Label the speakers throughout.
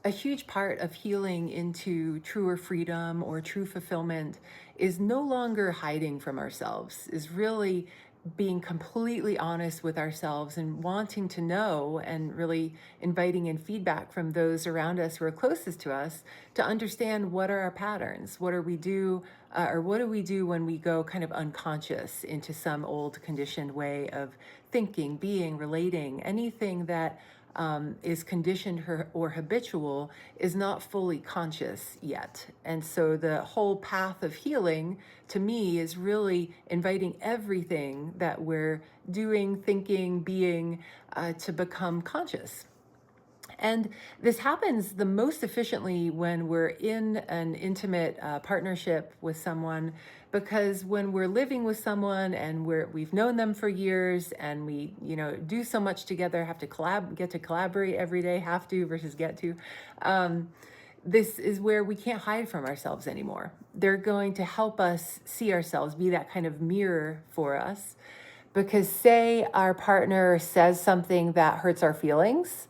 Speaker 1: A huge part of healing into truer freedom or true fulfillment is no longer hiding from ourselves, is really being completely honest with ourselves and wanting to know, and really inviting in feedback from those around us who are closest to us to understand what are our patterns, what are we do, or what do we do when we go kind of unconscious into some old conditioned way of thinking, being, relating, anything that is conditioned or habitual is not fully conscious yet. And so the whole path of healing to me is really inviting everything that we're doing, thinking, being to become conscious. And this happens the most efficiently when we're in an intimate partnership with someone, because when we're living with someone and we've known them for years and we, do so much together, have to get to collaborate every day, have to versus get to. This is where we can't hide from ourselves anymore. They're going to help us see ourselves, be that kind of mirror for us. Because say our partner says something that hurts our feelings,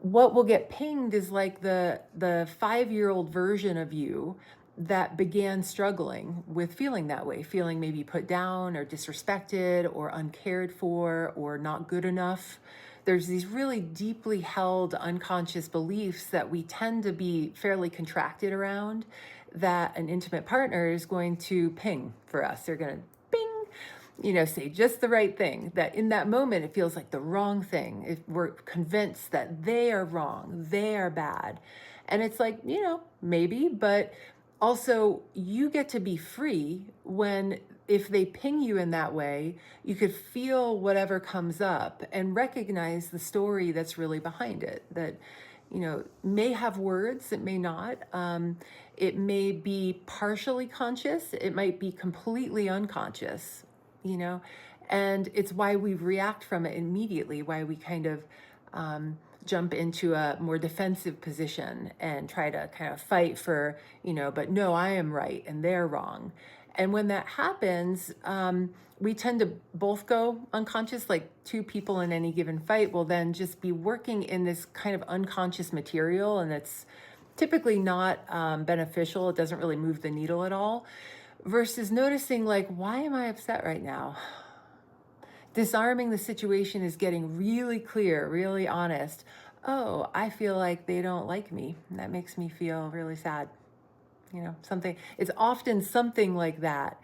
Speaker 1: what will get pinged is like the 5-year-old version of you that began struggling with feeling that way, feeling maybe put down or disrespected or uncared for or not good enough. There's these really deeply held unconscious beliefs that we tend to be fairly contracted around, that an intimate partner is going to ping for us. They're going to say just the right thing, that in that moment it feels like the wrong thing. If we're convinced that they are wrong, they are bad. And it's like, maybe, but also you get to be free when, if they ping you in that way, you could feel whatever comes up and recognize the story that's really behind it. That, may have words, it may not. It may be partially conscious, it might be completely unconscious, and it's why we react from it immediately, why we kind of jump into a more defensive position and try to kind of fight for, but no, I am right and they're wrong. And when that happens, we tend to both go unconscious, like two people in any given fight will then just be working in this kind of unconscious material, and it's typically not beneficial. It doesn't really move the needle at all. Versus noticing, like, why am I upset right now? Disarming the situation is getting really clear, really honest. Oh, I feel like they don't like me. And that makes me feel really sad. Something, it's often something like that.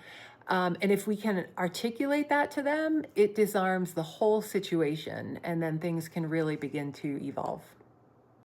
Speaker 1: And if we can articulate that to them, it disarms the whole situation, and then things can really begin to evolve.